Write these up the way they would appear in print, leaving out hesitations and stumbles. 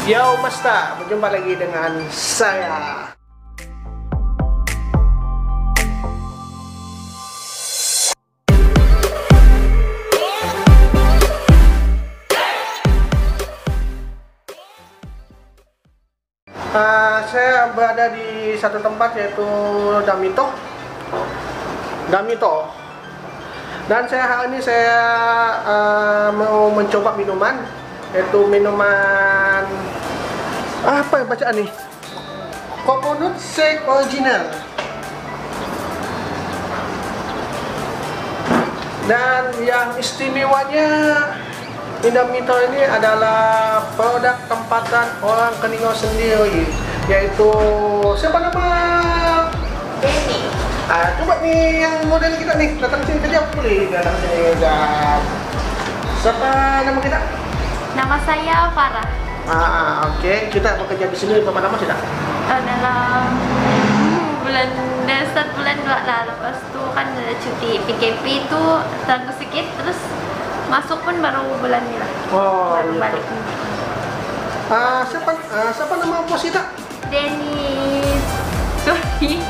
Yo Masta, berjumpa lagi dengan saya. Saya berada di satu tempat yaitu Damito. Dan hari ini saya mau mencoba minuman, yaitu minuman apa yang bacaan nih? Coconut Shake Original. Dan yang istimewanya Damito ini adalah produk tempatan orang Keningau sendiri, yaitu siapa nama? Denny. Coba nih yang model kita nih datang sini kerja boleh datang sini dan siapa nama kita? Nama saya Farah. Oke. Kita bekerja di sini berapa lama sudah? Dalam bulan dari start bulan 2 lah. Lepas itu kan ada cuti PKP itu tangguh sedikit, terus masuk pun baru bulan ini lah. Baru Gitu. balik. Siapa nama bos kita? Denny. Sorry.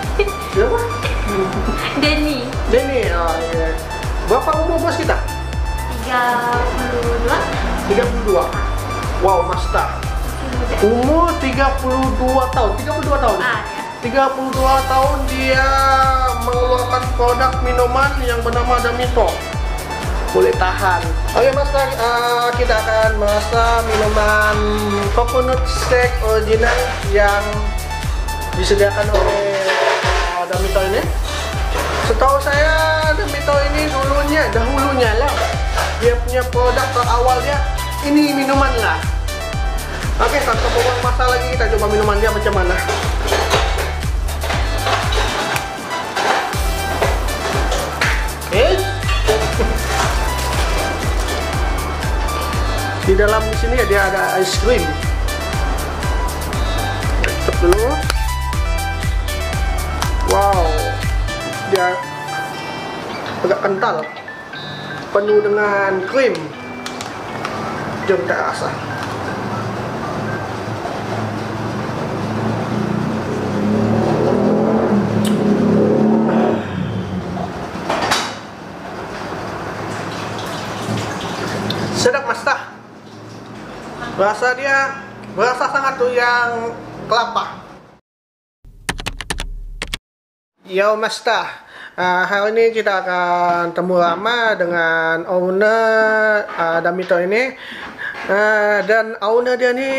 Siapa? Denny. Iya. Berapa umur bos kita? 32. 32. Wow, Masta. Masih muda. Umur 32 tahun. 32 tahun. Ya. 32 tahun dia mengeluarkan produk minuman yang bernama Damito. Boleh tahan. Oke Mas, kita akan merasa minuman Coconut Shake Original yang disediakan oleh Damito ini. Setahu saya Damito ini dahulunya lah dia punya produk terawalnya ini minuman lah. Oke, tanpa buang masa lagi kita coba minuman dia macam mana. Di dalam sini dia ada ice cream. Cek dulu. Wow, dia agak kental, penuh dengan krim. Jom kita rasa. Sedap Masta. Berasa sangat tuh yang kelapa. Yo Masta, hari ini kita akan temu lama dengan owner Damito ini. Dan owner dia ini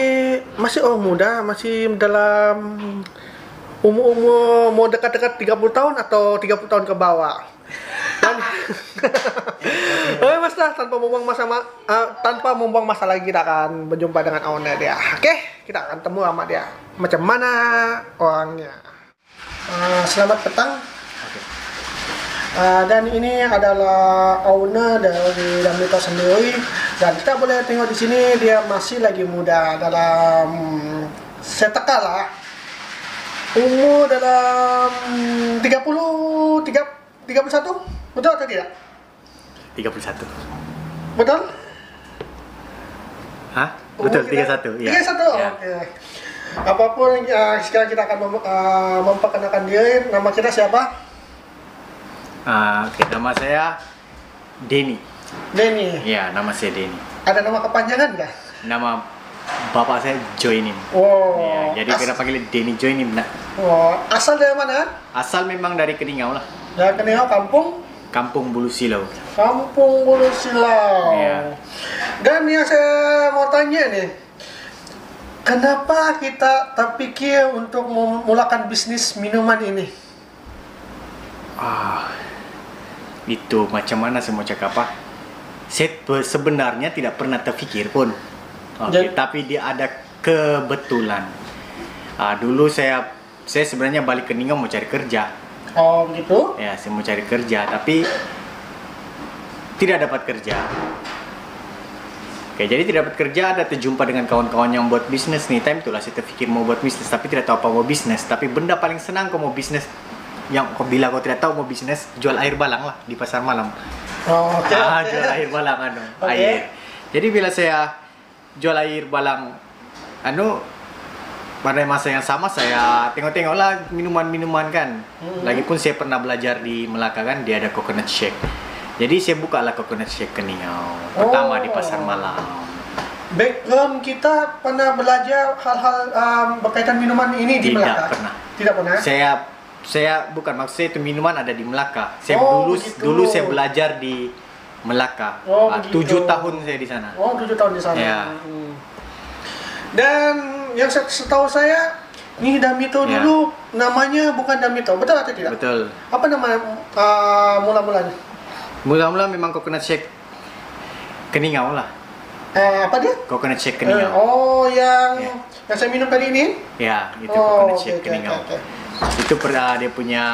masih orang muda, masih dalam umur mau dekat-dekat 30 tahun atau 30 tahun ke bawah. Dan oke Mas, tanpa membuang masa lagi kita akan berjumpa dengan owner dia. Oke, kita akan temu sama dia macam mana orangnya. Selamat petang. Dan ini adalah owner dari Damito sendiri, dan kita boleh tengok di sini dia masih lagi muda, dalam saya teka lah umur dalam 31, betul atau tidak? 31. Betul? Hah? Betul, 31. Ya. 31, Ya. oke. Apapun, sekarang kita akan memperkenalkan diri. Nama kita siapa? Oke, nama saya Denny. Denny. Ya, nama saya Denny. Ada nama kepanjangan nggak? Nama bapak saya Joinim. Wow. Ya, jadi kita panggil Denny Joinim. Nah, Asal dari mana? asal memang dari Keningau lah. Dari Keningau, Kampung Bulu Silau. Kampung Bulu Silau. Iya. Dan yang saya mau tanya nih, kenapa kita terpikir untuk memulakan bisnis minuman ini? Itu macam mana saya mau cakap apa? Saya sebenarnya tidak pernah terfikir pun. Tapi dia ada kebetulan. Dulu saya sebenarnya balik ke Keningau mau cari kerja. Oh begitu? Ya, saya mau cari kerja tapi tidak dapat kerja. Oke, jadi tidak dapat kerja, ada terjumpa dengan kawan-kawan yang buat bisnis nih. Time itulah saya terfikir mau buat bisnis, tapi tidak tahu apa mau bisnis. Tapi benda paling senang kau mau bisnis, yang bila kau tidak tahu mau bisnis, jual air balang lah di pasar malam. Jual air balang Oke. air. Jadi bila saya jual air balang pada masa yang sama saya tengok-tengoklah minuman-minuman kan. Lagipun saya pernah belajar di Melaka kan, dia ada coconut shake. Jadi saya bukalah coconut shake Keningau pertama di Pasar Malam. Background kita pernah belajar hal-hal berkaitan minuman ini di Melaka? Tidak pernah. Saya bukan, maksud saya itu minuman ada di Melaka. Saya dulu saya belajar di Melaka. 7 tahun saya di sana. 7 tahun di sana. Ya. Dan yang setahu saya, ini Damito dulu namanya bukan Damito, betul atau tidak? Betul. Apa nama mula-mulanya? Mula-mula memang coconut shake Keningau lah. Apa dia? Coconut shake Keningau. Yang saya minum tadi ini? Ya, itu coconut shake Keningau. Itu dia punya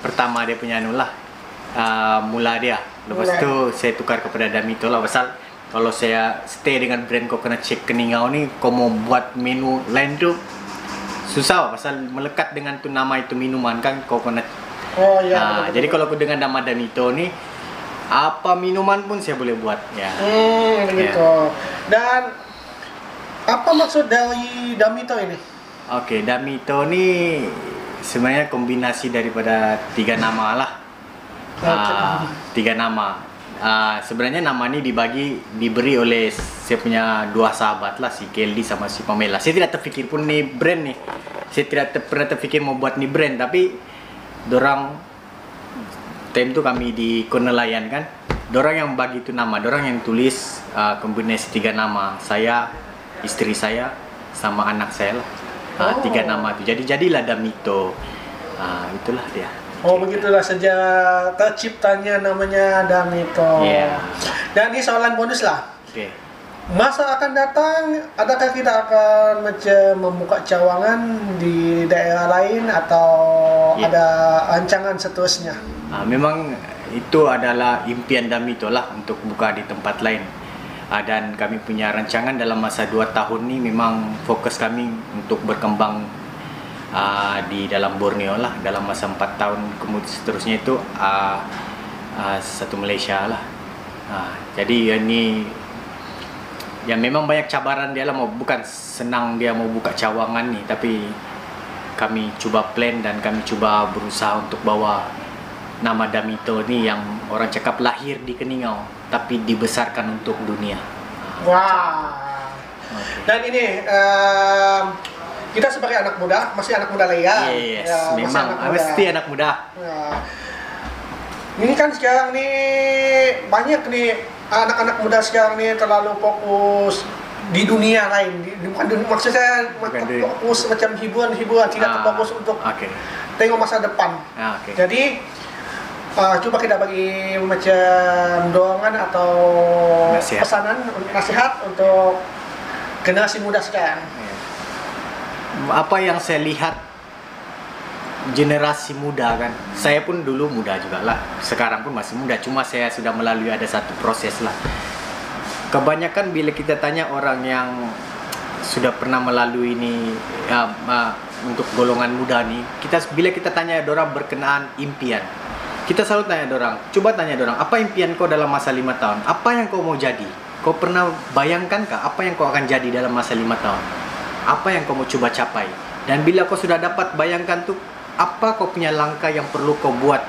pertama, dia punya mula dia. Lepas itu saya tukar kepada Damito lah. Pasal kalau saya stay dengan brand coconut shake Keningau ni, kau mau buat menu lain tu susah, pasal melekat dengan tu nama itu minuman kan, coconut. Betul. Jadi kalau aku dengan nama Damito ni, apa minuman pun saya boleh buat. Ya. Begitu. Dan apa maksud dari Damito ini? Oke, Damito ni sebenarnya kombinasi daripada 3 nama lah. 3 nama. Sebenarnya nama ni diberi oleh saya punya 2 sahabat lah, si Kelly sama si Pamela. Saya tidak terfikir pun ni brand ni. Saya tidak pernah terfikir mau buat ni brand, tapi dorang time tu kami di Konelayan kan. Dorang yang bagi tu nama, dorang yang tulis kombinasi 3 nama. Saya, istri saya sama anak saya lah. 3 nama tu. Jadilah Damito. Itulah dia. Begitulah sejak terciptanya namanya Damito. Dan ini soalan bonus lah. Masa akan datang, adakah kita akan membuka cawangan di daerah lain atau ada rancangan seterusnya? Memang itu adalah impian Damito lah untuk buka di tempat lain. Dan kami punya rancangan dalam masa 2 tahun ni, memang fokus kami untuk berkembang di dalam Borneo lah, dalam masa 4 tahun kemudian seterusnya itu satu Malaysia lah. Jadi ini ya memang banyak cabaran dia lah, bukan senang dia mau buka cawangan ni, tapi kami cuba plan dan kami cuba berusaha untuk bawa nama Damito ni yang orang cakap lahir di Keningau tapi dibesarkan untuk dunia. Dan ini kita sebagai anak muda, masih anak muda lah ya. Memang mesti anak muda. Ini kan sekarang nih banyak nih anak-anak muda sekarang nih terlalu fokus di dunia lain. Maksud saya fokus macam hiburan, tidak terfokus untuk tengok masa depan. Jadi coba kita bagi macam dorongan atau nasihat untuk generasi muda sekarang. Apa yang saya lihat generasi muda kan, saya pun dulu muda juga lah, sekarang pun masih muda, cuma saya sudah melalui ada satu proses lah. Kebanyakan bila kita tanya orang yang sudah pernah melalui ini untuk golongan muda nih, bila kita tanya dorang berkenaan impian, kita selalu tanya dorang, coba tanya dorang, apa impian kau dalam masa 5 tahun? Apa yang kau mau jadi? Kau pernah bayangkan kah apa yang kau akan jadi dalam masa 5 tahun? Apa yang kau mau coba capai? Dan bila kau sudah dapat bayangkan tuh, apa kau punya langkah yang perlu kau buat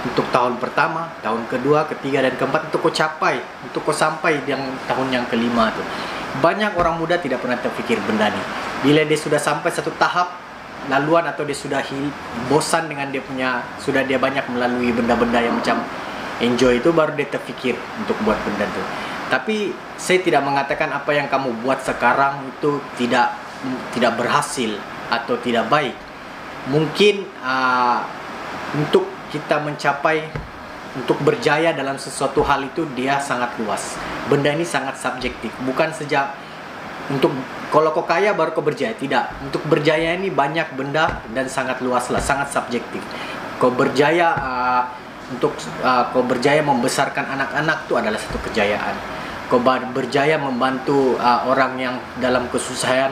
untuk tahun pertama, tahun kedua, ketiga, dan keempat untuk kau capai, untuk kau sampai yang tahun yang kelima tuh. Banyak orang muda tidak pernah terfikir benda ni. Bila dia sudah sampai satu tahap laluan atau dia sudah bosan dengan dia punya, sudah dia banyak melalui benda-benda yang macam enjoy itu, baru dia terfikir untuk buat benda tu. Tapi saya tidak mengatakan apa yang kamu buat sekarang itu tidak berhasil atau tidak baik. Mungkin untuk kita mencapai, untuk berjaya dalam sesuatu hal itu dia sangat luas. Benda ini sangat subjektif. Bukan sejak untuk kalau kau kaya baru kau berjaya. Tidak. Untuk berjaya ini banyak benda dan sangat luas lah, sangat subjektif. Kau berjaya kau berjaya membesarkan anak-anak itu adalah satu kejayaan. Kau berjaya membantu orang yang dalam kesusahan,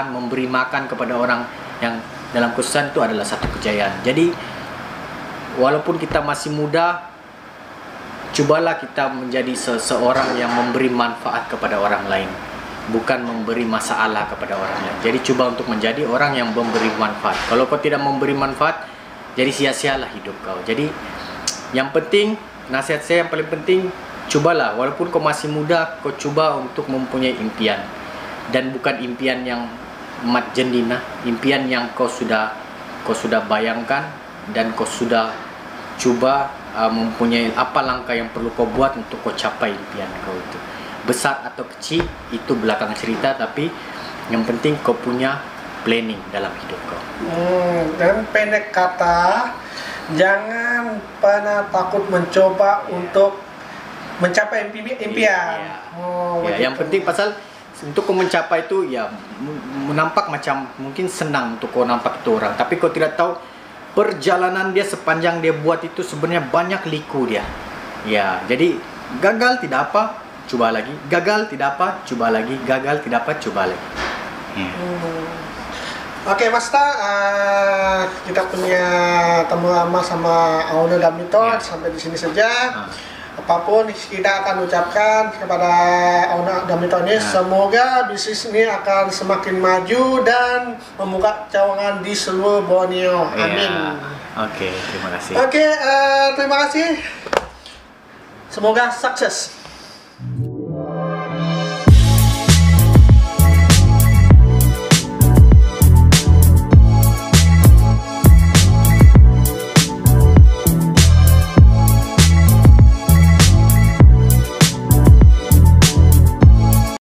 memberi makan kepada orang yang dalam kesusahan, itu adalah satu kejayaan. Jadi walaupun kita masih muda, cobalah kita menjadi seseorang yang memberi manfaat kepada orang lain. bukan memberi masalah kepada orang lain. Jadi coba untuk menjadi orang yang memberi manfaat. Kalau kau tidak memberi manfaat, jadi sia-sialah hidup kau. Jadi yang penting, nasihat saya yang paling penting, cobalah walaupun kau masih muda, kau coba untuk mempunyai impian. Dan bukan impian yang mat jendina, impian yang kau sudah bayangkan dan kau sudah coba mempunyai apa langkah yang perlu kau buat untuk kau capai impian kau itu. Besar atau kecil itu belakang cerita, tapi yang penting kau punya planning dalam hidup kau. Dan pendek kata, jangan pernah takut mencoba untuk mencapai impian. Yang penting pasal untuk kau mencapai itu ya menampak macam mungkin senang untuk kau nampak itu orang, tapi kau tidak tahu perjalanan dia sepanjang dia buat itu sebenarnya banyak liku dia. Ya, jadi gagal tidak apa, coba lagi. Gagal tidak apa, coba lagi. Gagal tidak apa, coba lagi. Oke, Mas Ta, kita punya temu lama sama Auno Damito sampai di sini saja. Apapun kita akan ucapkan kepada Auno Damito ini, semoga bisnis ini akan semakin maju dan membuka cawangan di seluruh Borneo. Amin. Oke, terima kasih. Oke, terima kasih. Semoga sukses.